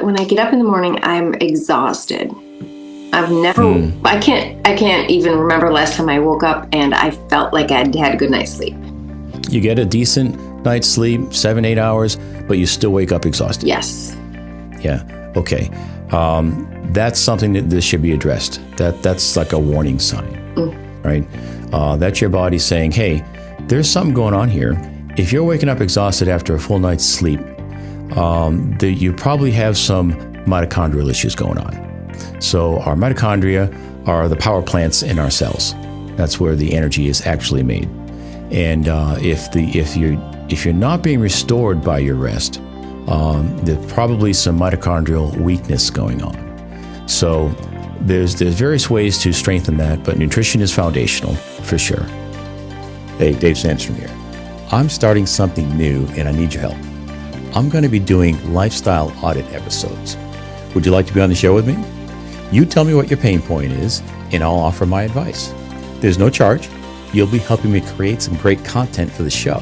When I get up in the morning, I'm exhausted. I can't even remember last time I woke up and I felt like I'd had a good night's sleep. You get a decent night's sleep, 7-8 hours, but you still wake up exhausted. Yes. Yeah. Okay. That's something that this should be addressed. That's like a warning sign, right? That's your body saying, hey, there's something going on here. If you're waking up exhausted after a full night's sleep, you probably have some mitochondrial issues going on. So our mitochondria are the power plants in our cells. That's where the energy is actually made. And if you're not being restored by your rest, there's probably some mitochondrial weakness going on. So there's various ways to strengthen that, but nutrition is foundational for sure. Hey, Dave Sandstrom here. I'm starting something new and I need your help. I'm going to be doing lifestyle audit episodes. Would you like to be on the show with me? You tell me what your pain point is and I'll offer my advice. There's no charge. You'll be helping me create some great content for the show.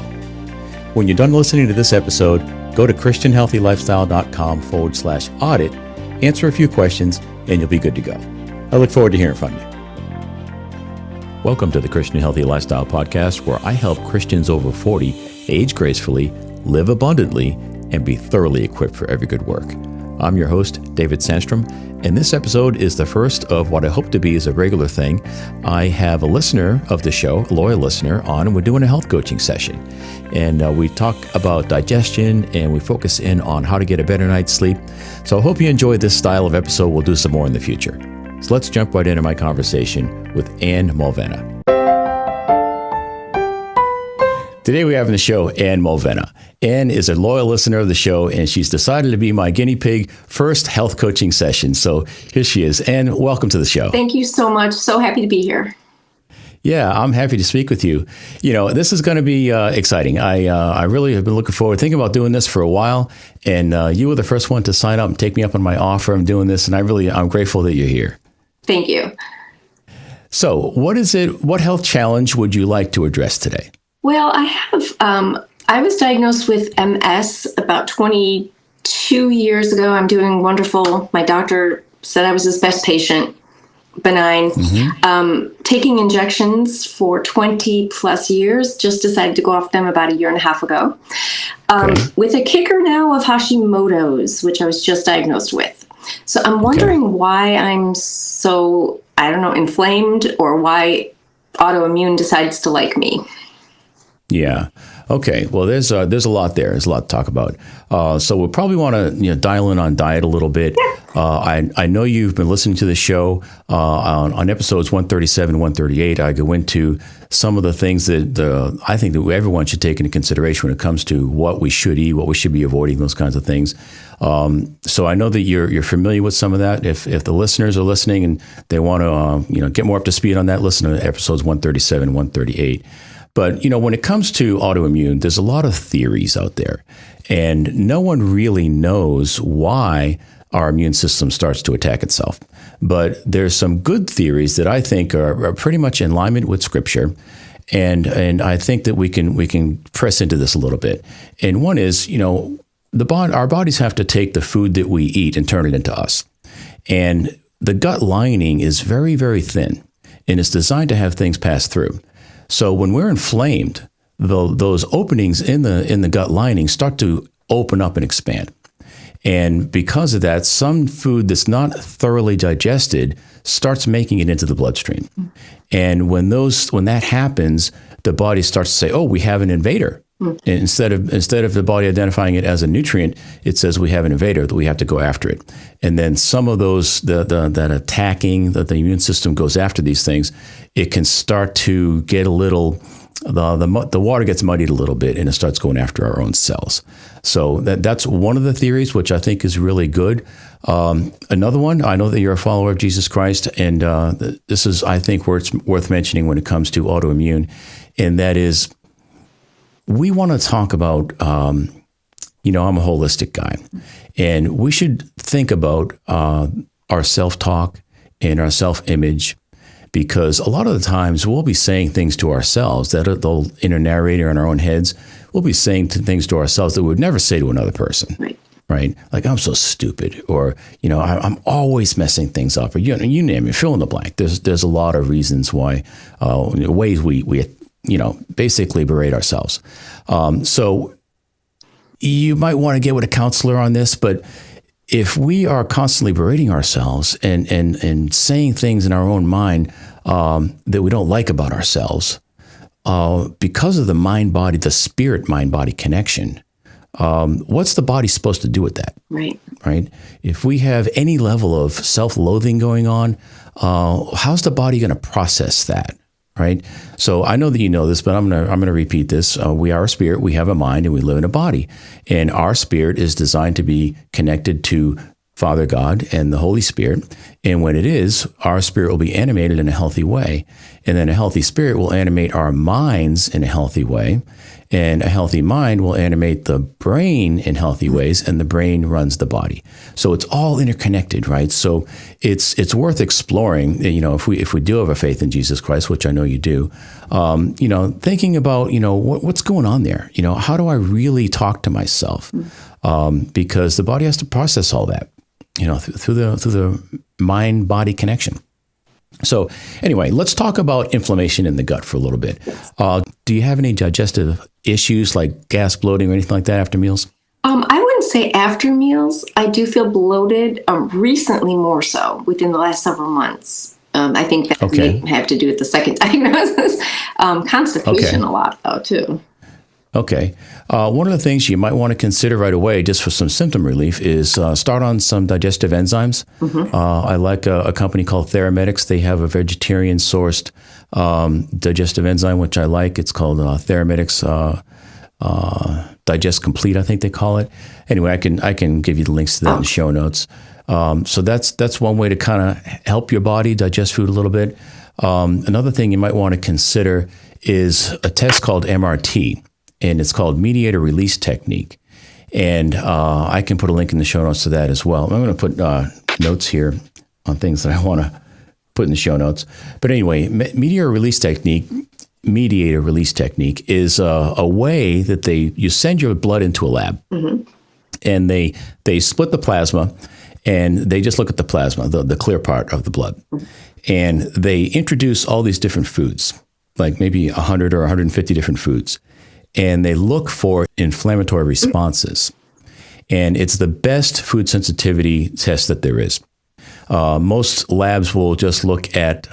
When you're done listening to this episode, go to christianhealthylifestyle.com/audit, answer a few questions, and you'll be good to go. I look forward to hearing from you. Welcome to the Christian Healthy Lifestyle Podcast, where I help Christians over 40 age gracefully, live abundantly, and be thoroughly equipped for every good work. I'm your host, David Sandstrom, and this episode is the first of what I hope to be is a regular thing. I have a listener of the show, a loyal listener, on, and we're doing a health coaching session. And we talk about digestion, and we focus in on how to get a better night's sleep. So I hope you enjoyed this style of episode. We'll do some more in the future. So let's jump right into my conversation with Ann Mulvena. Today we have on the show Ann Mulvena. Ann is a loyal listener of the show, and she's decided to be my guinea pig first health coaching session. So here she is. Ann, welcome to the show. Thank you so much. So happy to be here. Yeah, I'm happy to speak with you. You know, this is going to be exciting. I really have been looking forward, thinking about doing this for a while, and you were the first one to sign up and take me up on my offer. I'm doing this, and I'm grateful that you're here. Thank you. So what health challenge would you like to address today? Well, I was diagnosed with MS about 22 years ago. I'm doing wonderful. My doctor said I was his best patient, benign. Taking injections for 20 plus years, just decided to go off them about a year and a half ago. With a kicker now of Hashimoto's, which I was just diagnosed with. So I'm wondering why I'm so, inflamed, or why autoimmune decides to like me. Yeah. Okay. Well, there's a lot there. There's a lot to talk about. So we'll probably want to dial in on diet a little bit. I know you've been listening to the show on episodes 137, 138. I go into some of the things that I think that everyone should take into consideration when it comes to what we should eat, what we should be avoiding, those kinds of things. So I know that you're familiar with some of that. If the listeners are listening and they want to get more up to speed on that, listen to episodes 137, 138. But, when it comes to autoimmune, there's a lot of theories out there, and no one really knows why our immune system starts to attack itself. But there's some good theories that I think are pretty much in alignment with Scripture, and I think that we can press into this a little bit. And one is, our bodies have to take the food that we eat and turn it into us. And the gut lining is very, very thin, and it's designed to have things pass through. So when we're inflamed, those openings in the gut lining start to open up and expand. And because of that, some food that's not thoroughly digested starts making it into the bloodstream. And when that happens, the body starts to say, "Oh, we have an invader." And instead of the body identifying it as a nutrient, it says we have an invader, that we have to go after it. And then some of those that attacking, that the immune system goes after these things, it can start to get a little, the water gets muddied a little bit, and it starts going after our own cells. So that's one of the theories, which I think is really good. Another one, I know that you're a follower of Jesus Christ, and this is, I think, where it's worth mentioning when it comes to autoimmune, and that is, we want to talk about, I'm a holistic guy, and we should think about our self-talk and our self-image, because a lot of the times we'll be saying things to ourselves that they'll in a narrator in our own heads. We'll be saying things to ourselves that we would never say to another person. Right. right? Like, I'm so stupid, or, I'm always messing things up, or you name it, fill in the blank. There's a lot of reasons why, ways we basically berate ourselves. So you might want to get with a counselor on this, but if we are constantly berating ourselves and saying things in our own mind that we don't like about ourselves, because of the spirit mind-body connection, what's the body supposed to do with that? Right? If we have any level of self-loathing going on, how's the body going to process that? Right? So I know that you know this, but I'm gonna repeat this. We are a spirit, we have a mind, and we live in a body. And our spirit is designed to be connected to Father God and the Holy Spirit. And when it is, our spirit will be animated in a healthy way. And then a healthy spirit will animate our minds in a healthy way. And a healthy mind will animate the brain in healthy ways, and the brain runs the body. So it's all interconnected, right? So it's worth exploring. If we do have a faith in Jesus Christ, which I know you do, thinking about what's going on there. How do I really talk to myself? Because the body has to process all that, through the mind-body connection. So anyway, let's talk about inflammation in the gut for a little bit. Do you have any digestive issues like gas, bloating, or anything like that after meals? I wouldn't say after meals. I do feel bloated, recently more so within the last several months. I think that may have to do with the second diagnosis. Constipation a lot, though, too. Okay. One of the things you might want to consider right away, just for some symptom relief, is start on some digestive enzymes. I like a company called Thyroid. They have a vegetarian-sourced digestive enzyme, which I like. It's called Thyroid Digest Complete, I think they call it. Anyway, I can give you the links to that in the show notes. So that's one way to kind of help your body digest food a little bit. Another thing you might want to consider is a test called MRT. And it's called mediator release technique. And I can put a link in the show notes to that as well. I'm going to put notes here on things that I want to put in the show notes. But anyway, mediator release technique is a way that you send your blood into a lab, and they split the plasma, and they just look at the plasma, the clear part of the blood. And they introduce all these different foods, like maybe 100 or 150 different foods. And they look for inflammatory responses. And it's the best food sensitivity test that there is. Most labs will just look at,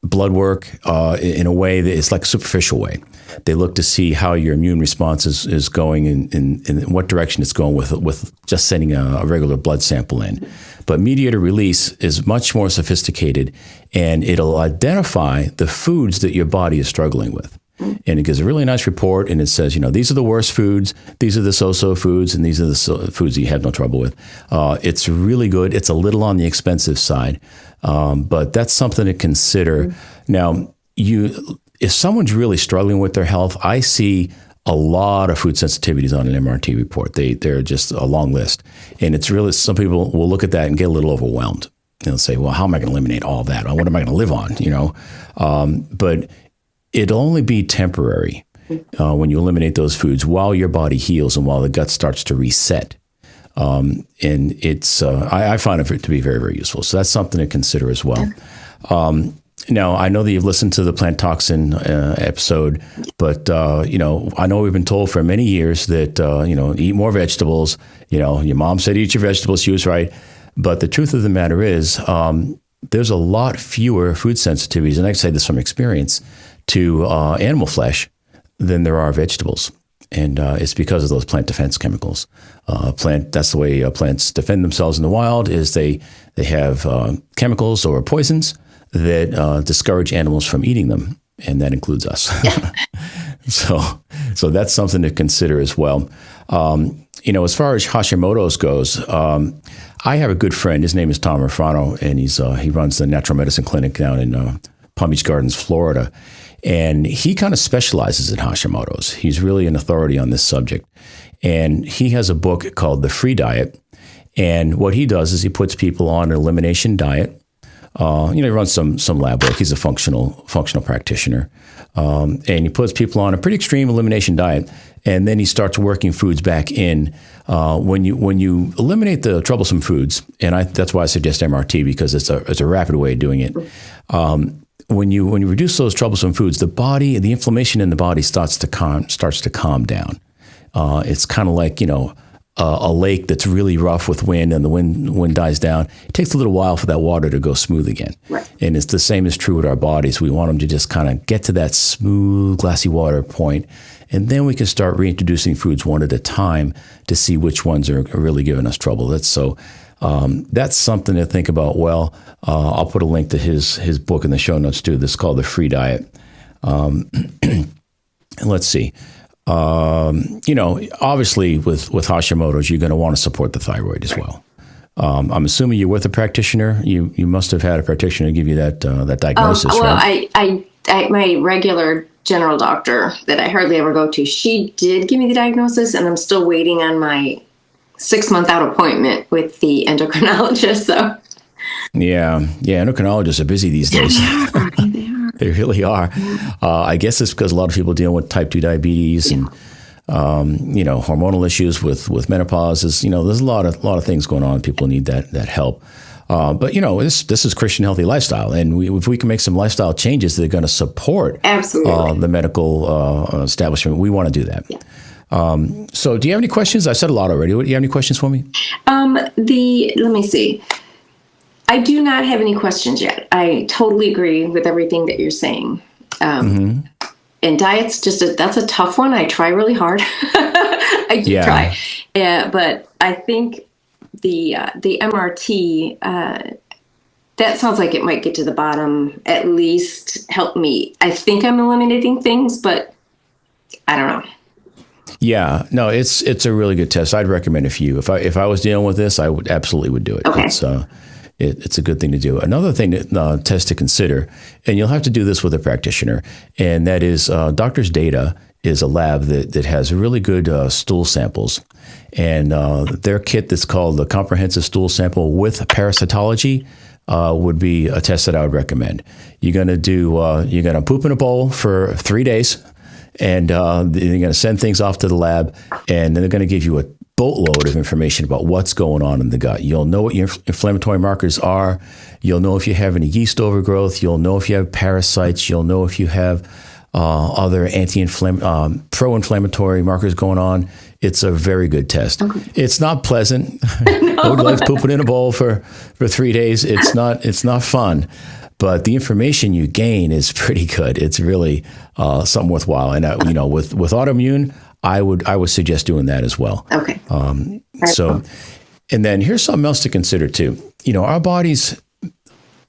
blood work in a way that it's like a superficial way. They look to see how your immune response is going and in what direction it's going with just sending a regular blood sample in. But mediator release is much more sophisticated, and it'll identify the foods that your body is struggling with. And it gives a really nice report, and it says, these are the worst foods, these are the so-so foods, and these are the foods that you have no trouble with. It's really good. It's a little on the expensive side, but that's something to consider. Now, if someone's really struggling with their health, I see a lot of food sensitivities on an MRT report. They're just a long list. And it's really, some people will look at that and get a little overwhelmed. They'll say, well, how am I going to eliminate all that? What am I going to live on? But it'll only be temporary when you eliminate those foods while your body heals and while the gut starts to reset. And it's I find it to be very, very useful. So that's something to consider as well. Now, I know that you've listened to the plant toxin episode, but I know we've been told for many years that eat more vegetables. Your mom said eat your vegetables. She was right. But the truth of the matter is there's a lot fewer food sensitivities, and I can say this from experience, to animal flesh than there are vegetables. And it's because of those plant defense chemicals. That's the way plants defend themselves in the wild, is they have chemicals or poisons that discourage animals from eating them, and that includes us. So that's something to consider as well. As far as Hashimoto's goes, I have a good friend. His name is Tom Rafano, and he runs the natural medicine clinic down in Palm Beach Gardens, Florida. And he kind of specializes in Hashimoto's. He's really an authority on this subject. And he has a book called The Free Diet. And what he does is he puts people on an elimination diet He runs some lab work. He's a functional practitioner, and he puts people on a pretty extreme elimination diet, and then he starts working foods back in. When you eliminate the troublesome foods, and that's why I suggest MRT, because it's a rapid way of doing it. When you reduce those troublesome foods, the inflammation in the body starts to calm down. It's kind of like a lake that's really rough with wind, and the wind dies down. It takes a little while for that water to go smooth again. Right. And it's the same is true with our bodies. We want them to just kind of get to that smooth, glassy water point, and then we can start reintroducing foods one at a time to see which ones are really giving us trouble. That's something to think about. Well, I'll put a link to his book in the show notes too. This is called The Free Diet. Let's see. Obviously with Hashimoto's, you're going to want to support the thyroid as well. I'm assuming you're with a practitioner. You must have had a practitioner give you that diagnosis, right? I my regular general doctor that I hardly ever go to, she did give me the diagnosis, and I'm still waiting on my 6-month out appointment with the endocrinologist. So yeah, endocrinologists are busy these days. They really are. I guess it's because a lot of people dealing with type 2 diabetes and hormonal issues with menopause. There's a lot of things going on. People need that help. But this is Christian healthy lifestyle, and if we can make some lifestyle changes that are going to support absolutely the medical establishment, we want to do that. Yeah. So, do you have any questions? I said a lot already. Do you have any questions for me? Let me see. I do not have any questions yet. I totally agree with everything that you're saying. And diet's that's a tough one. I try really hard. I do try. But I think the MRT, that sounds like it might get to the bottom, at least help me. I think I'm eliminating things, but I don't know. Yeah, no, it's a really good test. I'd recommend a few. If I was dealing with this, I would absolutely do it. Okay. It's a good thing to do. Another thing test to consider, and you'll have to do this with a practitioner, and that is Doctor's Data is a lab that has really good stool samples. And their kit that's called the Comprehensive Stool Sample with Parasitology would be a test that I would recommend. You're going to poop in a bowl for 3 days, and you're going to send things off to the lab, and then they're going to give you a boatload of information about what's going on in the gut. You'll know what your inflammatory markers are. You'll know if you have any yeast overgrowth. You'll know if you have parasites. You'll know if you have other pro-inflammatory markers going on. It's a very good test. Okay. It's not pleasant. Nobody likes pooping in a bowl for 3 days. It's not fun. But the information you gain is pretty good. It's really something worthwhile. And with autoimmune, I would suggest doing that as well. Okay. And then here's something else to consider too. Our bodies,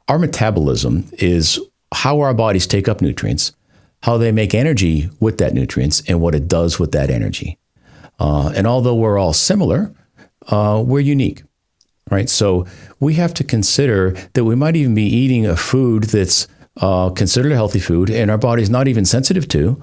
our metabolism is how our bodies take up nutrients, how they make energy with that nutrients, and what it does with that energy. And although we're all similar, we're unique, right? So we have to consider that we might even be eating a food that's considered a healthy food, and our body's not even sensitive to,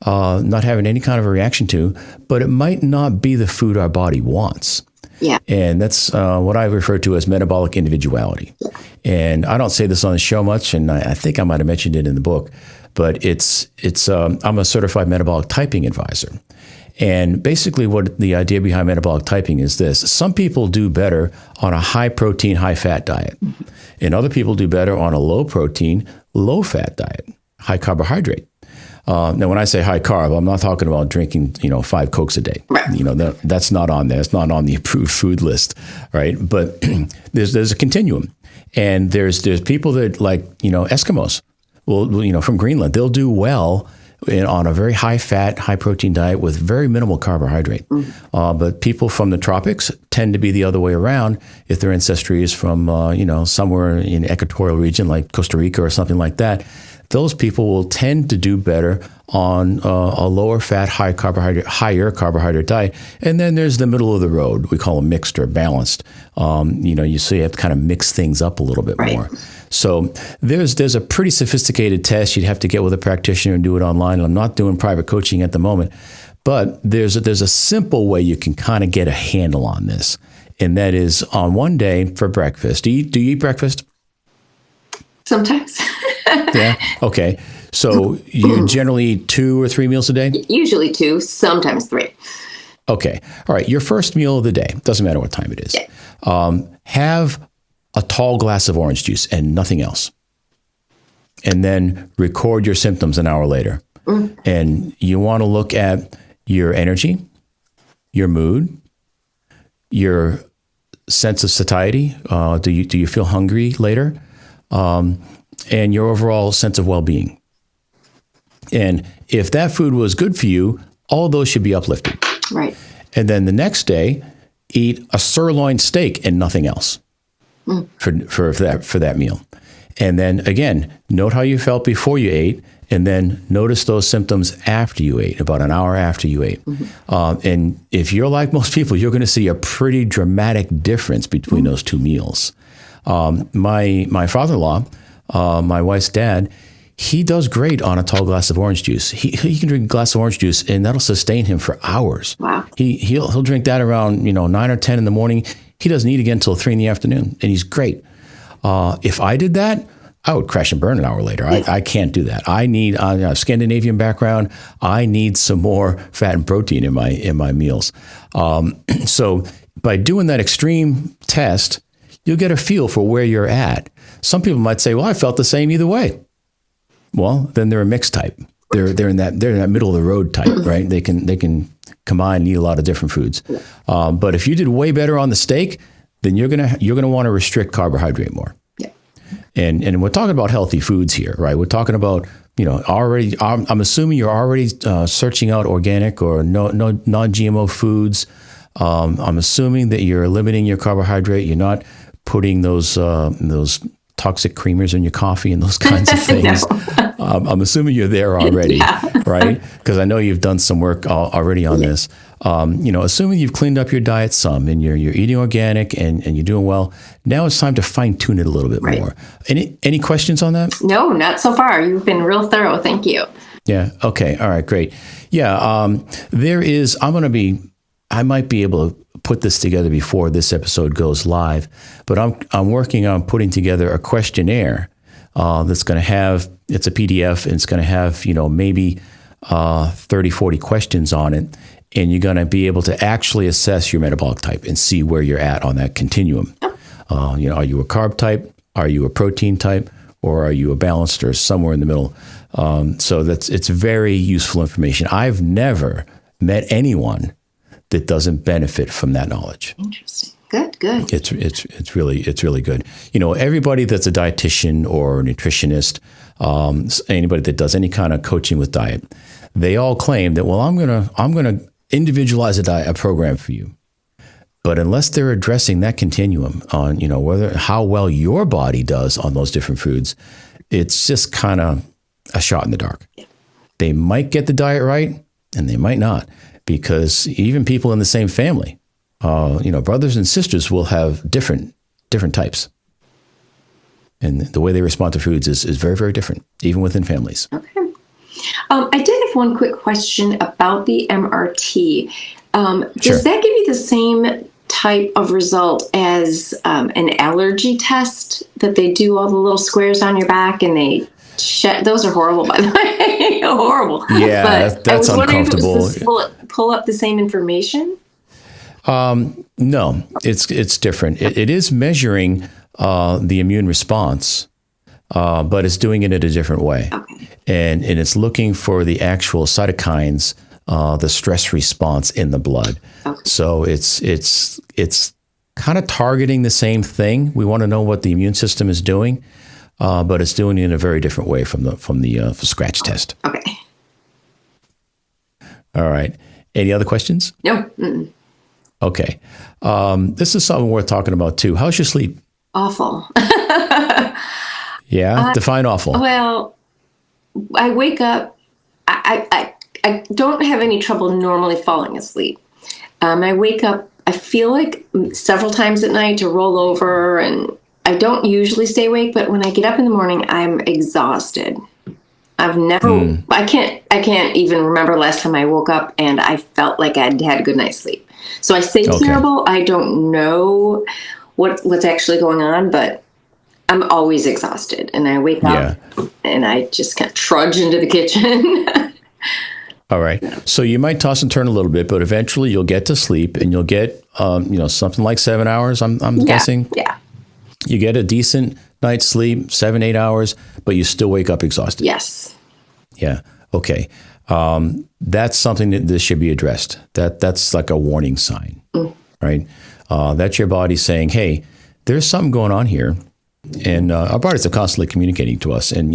not having any kind of a reaction to, but it might not be the food our body wants. Yeah. And that's what I refer to as metabolic individuality. Yeah. And I don't say this on the show much, and I think I might have mentioned it in the book, but I'm a certified metabolic typing advisor. And basically what the idea behind metabolic typing is this: some people do better on a high protein, high fat diet, and other people do better on a low protein, low fat diet, high carbohydrate. Now, when I say high carb, I'm not talking about drinking, 5 Cokes a day. Right. That's not on there. It's not on the approved food list, right? But there's a continuum, and there's people that like, Eskimos. Well, from Greenland, they'll do well on a very high fat, high protein diet with very minimal carbohydrate. But people from the tropics tend to be the other way around. If their ancestry is from, somewhere in the equatorial region like Costa Rica or something like that, those people will tend to do better on a lower fat, higher carbohydrate diet. And then there's the middle of the road. We call them mixed or balanced. So you have to kind of mix things up a little bit more. So there's a pretty sophisticated test you'd have to get with a practitioner and do it online. And I'm not doing private coaching at the moment, but there's a simple way you can kind of get a handle on this. And that is on one day for breakfast. Do you eat breakfast? Sometimes. Yeah. Okay. So you generally eat 2 or 3 meals a day? Usually 2, sometimes 3. Okay. All right. Your first meal of the day, doesn't matter what time it is, have a tall glass of orange juice and nothing else. And then record your symptoms an hour later. And you want to look at your energy, your mood, your sense of satiety. Do you feel hungry later? And your overall sense of well-being. And if that food was good for you, all of those should be uplifted. Right. And then the next day, eat a sirloin steak and nothing else for that meal. And then again, note how you felt before you ate, and then notice those symptoms after you ate, about an hour after you ate. And if you're like most people, you're going to see a pretty dramatic difference between those 2 meals. My father-in-law, my wife's dad, he does great on a tall glass of orange juice. He can drink a glass of orange juice, and that'll sustain him for hours. Wow. He'll drink that around 9 or 10 in the morning. He doesn't eat again until 3 in the afternoon, and he's great. If I did that, I would crash and burn an hour later. I can't do that. I need a Scandinavian background. I need some more fat and protein in my meals. So by doing that extreme test, you'll get a feel for where you're at. Some people might say, "Well, I felt the same either way." Well, then they're a mixed type. They're in that middle of the road type, right? They can combine and eat a lot of different foods. But if you did way better on the steak, then you're gonna want to restrict carbohydrate more. Yeah. And we're talking about healthy foods here, right? We're talking about already. I'm assuming you're already searching out organic or no non-GMO foods. I'm assuming that you're limiting your carbohydrate. You're not putting those toxic creamers in your coffee and those kinds of things. I'm assuming you're there already, right? Because I know you've done some work already on this. Assuming you've cleaned up your diet some and you're eating organic and you're doing well, now it's time to fine tune it a little bit more. Any questions on that? No, not so far. You've been real thorough. Thank you. Yeah. Okay. All right. Great. Yeah. I might be able to put this together before this episode goes live, but I'm working on putting together a questionnaire that's going to have, it's a PDF, and it's going to have, maybe 30, 40 questions on it. And you're going to be able to actually assess your metabolic type and see where you're at on that continuum. Are you a carb type? Are you a protein type? Or are you a balanced or somewhere in the middle? So it's very useful information. I've never met anyone that doesn't benefit from that knowledge. Interesting. Good. It's really good. Everybody that's a dietitian or a nutritionist, anybody that does any kind of coaching with diet, they all claim that, well, I'm gonna individualize a program for you. But unless they're addressing that continuum on, how well your body does on those different foods, it's just kind of a shot in the dark. They might get the diet right, and they might not, because even people in the same family, brothers and sisters will have different types. And the way they respond to foods is very, very different, even within families. Okay. I did have one quick question about the MRT. Does that give you the same type of result as an allergy test that they do all the little squares on your back and they shed? Those are horrible, by the way. Horrible. Yeah, but that's uncomfortable. Will it pull up the same information? No, it's different. It is measuring the immune response, but it's doing it in a different way. Okay. And it's looking for the actual cytokines, the stress response in the blood. Okay. So it's kind of targeting the same thing. We want to know what the immune system is doing, but it's doing it in a very different way from the scratch test. Okay. All right. Any other questions? No. Mm-mm. Okay. This is something worth talking about too. How's your sleep? Awful. Yeah? Define awful. Well, I wake up, I don't have any trouble normally falling asleep. I wake up, I feel like several times at night to roll over, and I don't usually stay awake, but when I get up in the morning, I'm exhausted. I've never, I can't even remember last time I woke up and I felt like I'd had a good night's sleep. So I say terrible. I don't know what's actually going on, but I'm always exhausted, and I wake up and I just kind of trudge into the kitchen. All right. So you might toss and turn a little bit, but eventually you'll get to sleep, and you'll get, something like 7 hours. I'm guessing. Yeah. You get a decent night's sleep, 7, 8 hours, but you still wake up exhausted. Yes. Yeah. Okay. That's something that this should be addressed. That's like a warning sign, right? That's your body saying, "Hey, there's something going on here," and our bodies are constantly communicating to us. And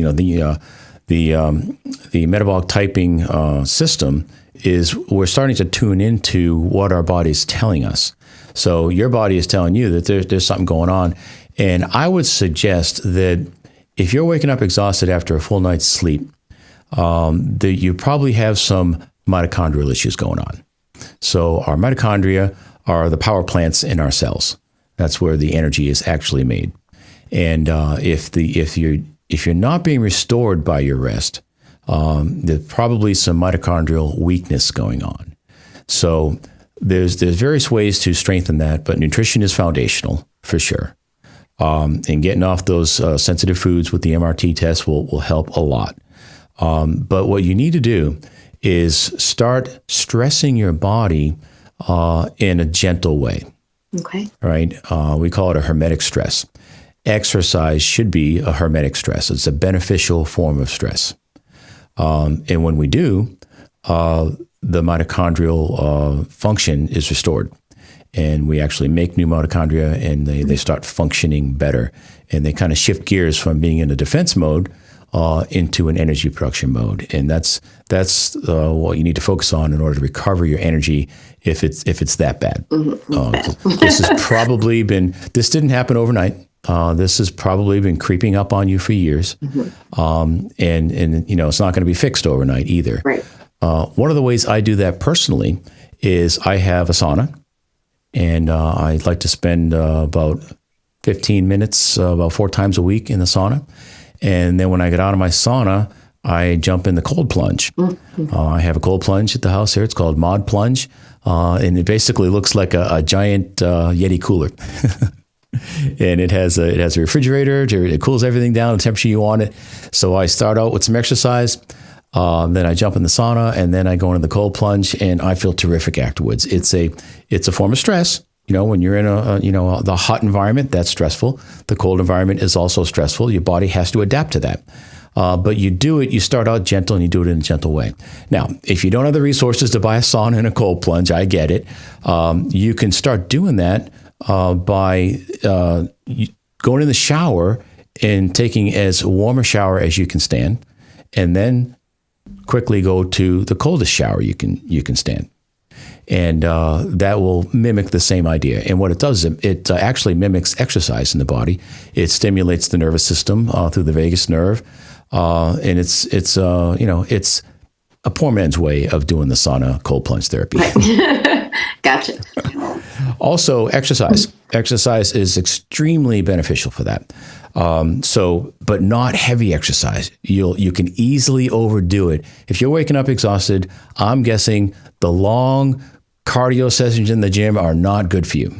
the metabolic typing system is we're starting to tune into what our body's telling us. So your body is telling you that there's something going on, and I would suggest that if you're waking up exhausted after a full night's sleep, that you probably have some mitochondrial issues going on. So our mitochondria are the power plants in our cells. That's where the energy is actually made. And if you're not being restored by your rest, there's probably some mitochondrial weakness going on. So there's various ways to strengthen that, but nutrition is foundational for sure. And getting off those sensitive foods with the MRT test will help a lot. But what you need to do is start stressing your body in a gentle way. Okay. Right? We call it a hermetic stress. Exercise should be a hermetic stress. It's a beneficial form of stress. And when we do, the mitochondrial function is restored. And we actually make new mitochondria, and they start functioning better. And they kind of shift gears from being in a defense mode into an energy production mode. And that's what you need to focus on in order to recover your energy if it's that bad. This has probably this didn't happen overnight. This has probably been creeping up on you for years. And it's not going to be fixed overnight either. Right. One of the ways I do that personally is I have a sauna, and I like to spend about 15 minutes about 4 times a week in the sauna. And then when I get out of my sauna, I jump in the cold plunge. I have a cold plunge at the house here. It's called Mod Plunge. And it basically looks like a giant Yeti cooler. And it has a refrigerator. It cools everything down to the temperature you want it. So I start out with some exercise. Then I jump in the sauna, and then I go into the cold plunge, and I feel terrific afterwards. It's a form of stress. When you're in the hot environment, that's stressful. The cold environment is also stressful. Your body has to adapt to that. But you start out gentle, and you do it in a gentle way. Now, if you don't have the resources to buy a sauna and a cold plunge, I get it. You can start doing that by going in the shower and taking as warm a shower as you can stand, and then quickly go to the coldest shower you can stand. And that will mimic the same idea. And what it does is it actually mimics exercise in the body. It stimulates the nervous system through the vagus nerve, and it's a poor man's way of doing the sauna cold plunge therapy. Gotcha. Also, exercise. Exercise is extremely beneficial for that. But not heavy exercise. You can easily overdo it. If you're waking up exhausted, I'm guessing the long cardio sessions in the gym are not good for you.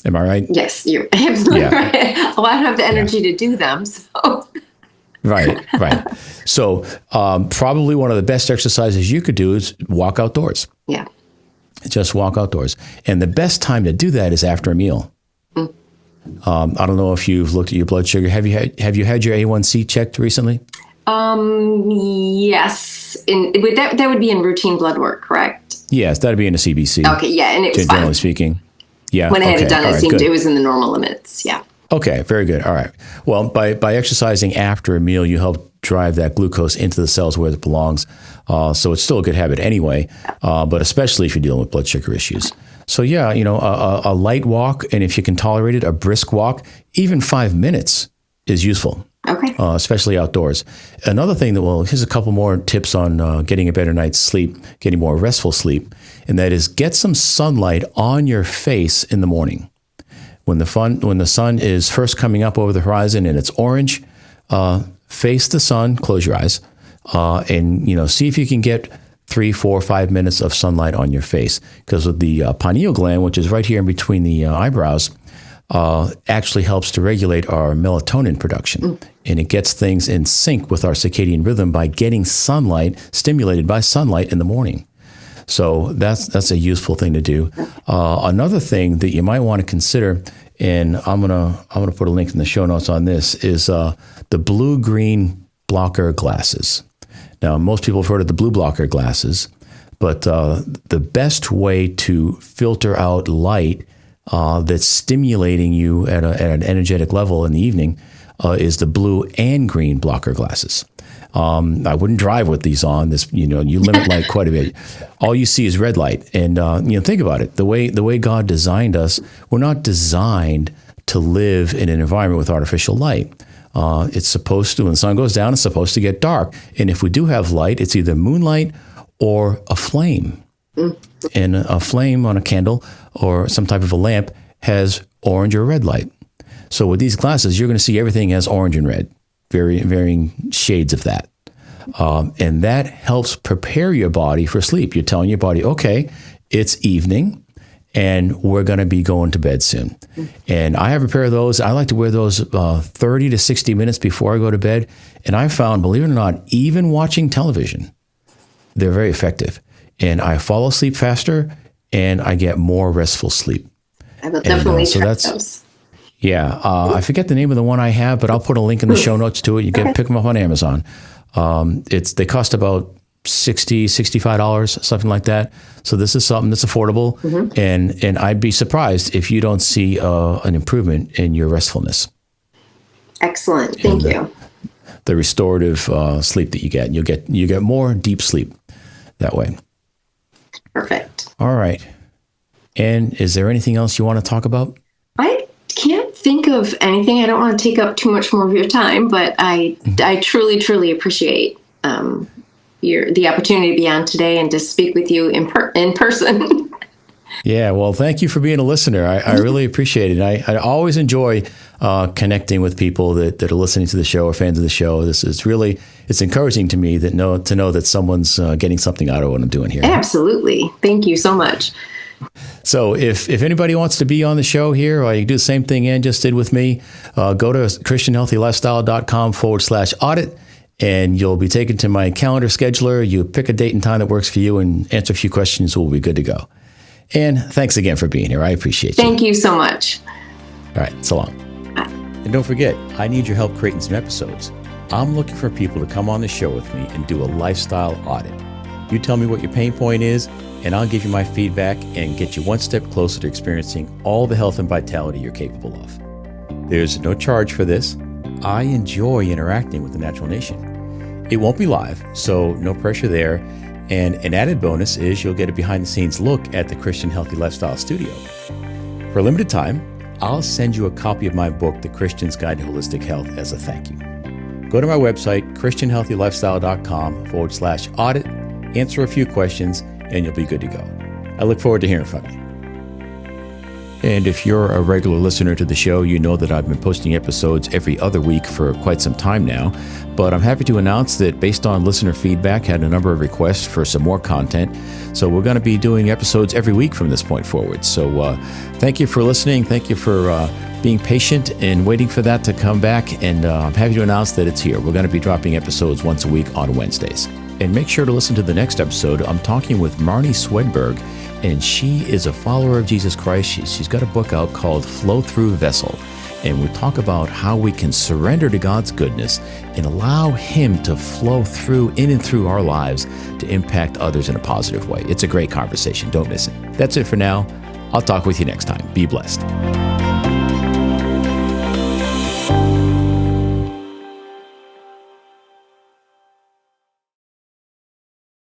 Am I right? Yes, you're absolutely right. Well, I don't have the energy to do them, so. Right. So probably one of the best exercises you could do is walk outdoors. Yeah. Just walk outdoors. And the best time to do that is after a meal. I don't know if you've looked at your blood sugar. Have you had your A1C checked recently? Yes. That would be in routine blood work, correct? Yes, that'd be in a CBC. Okay, yeah, and it was generally fine. Speaking. Yeah. When I had it done, right, it was in the normal limits. Yeah. Okay, very good. All right. Well, by exercising after a meal, you help drive that glucose into the cells where it belongs. So it's still a good habit anyway, but especially if you're dealing with blood sugar issues. So yeah, a light walk, and if you can tolerate it, a brisk walk, even 5 minutes is useful. Okay. Especially outdoors. Another thing here's a couple more tips on getting a better night's sleep, getting more restful sleep, and that is get some sunlight on your face in the morning. When the sun is first coming up over the horizon and it's orange, face the sun, close your eyes, and see if you can get 3, 4, 5 minutes of sunlight on your face. Because of the pineal gland, which is right here in between the eyebrows, actually helps to regulate our melatonin production. And it gets things in sync with our circadian rhythm by getting sunlight, stimulated by sunlight in the morning. So that's a useful thing to do. Another thing that you might want to consider, and I'm gonna put a link in the show notes on this, is the blue-green blocker glasses. Now, most people have heard of the blue blocker glasses, but the best way to filter out light that's stimulating you at an energetic level in the evening is the blue and green blocker glasses. I wouldn't drive with these on. You limit light quite a bit. All you see is red light, and think about it. The way God designed us, we're not designed to live in an environment with artificial light. It's supposed to, when the sun goes down, it's supposed to get dark. And if we do have light, it's either moonlight or a flame. And a flame on a candle or some type of a lamp has orange or red light. So with these glasses, you're going to see everything as orange and red, varying shades of that. And that helps prepare your body for sleep. You're telling your body, okay, it's evening and we're going to be going to bed soon. And I have a pair of those. I like to wear those 30 to 60 minutes before I go to bed. And I found, believe it or not, even watching television, they're very effective. And I fall asleep faster and I get more restful sleep. I will definitely try those. Yeah. I forget the name of the one I have, but I'll put a link in the show notes to it. You can pick them up on Amazon. They cost about $60, $65, something like that. So this is something that's affordable. And I'd be surprised if you don't see an improvement in your restfulness. Excellent. Thank you. The restorative sleep that you get. You get more deep sleep that way. Perfect. All right. And is there anything else you want to talk about? I can't think of anything. I don't want to take up too much more of your time, but I truly, truly appreciate the opportunity to be on today and to speak with you in person. Yeah, well, thank you for being a listener. I really appreciate it. I always enjoy connecting with people that are listening to the show or fans of the show. It's encouraging to me to know that someone's getting something out of what I'm doing here. Absolutely. Thank you so much. So if anybody wants to be on the show here, or you can do the same thing Ann just did with me, go to christianhealthylifestyle.com/audit, and you'll be taken to my calendar scheduler. You pick a date and time that works for you and answer a few questions. We'll be good to go. And thanks again for being here. I appreciate you. Thank you so much. All right. So long. Bye. And don't forget, I need your help creating some episodes. I'm looking for people to come on the show with me and do a lifestyle audit. You tell me what your pain point is, and I'll give you my feedback and get you one step closer to experiencing all the health and vitality you're capable of. There's no charge for this. I enjoy interacting with the Natural Nation. It won't be live, so no pressure there. And an added bonus is you'll get a behind-the-scenes look at the Christian Healthy Lifestyle Studio. For a limited time, I'll send you a copy of my book, The Christian's Guide to Holistic Health, as a thank you. Go to my website, christianhealthylifestyle.com/audit, answer a few questions, and you'll be good to go. I look forward to hearing from you. And if you're a regular listener to the show, you know that I've been posting episodes every other week for quite some time now. But I'm happy to announce that based on listener feedback, had a number of requests for some more content. So we're going to be doing episodes every week from this point forward. So thank you for listening. Thank you for being patient and waiting for that to come back. And I'm happy to announce that it's here. We're going to be dropping episodes once a week on Wednesdays. And make sure to listen to the next episode. I'm talking with Marnie Swedberg, and she is a follower of Jesus Christ. She's got a book out called Flow Through Vessel. And we talk about how we can surrender to God's goodness and allow Him to flow through, in and through our lives to impact others in a positive way. It's a great conversation. Don't miss it. That's it for now. I'll talk with you next time. Be blessed.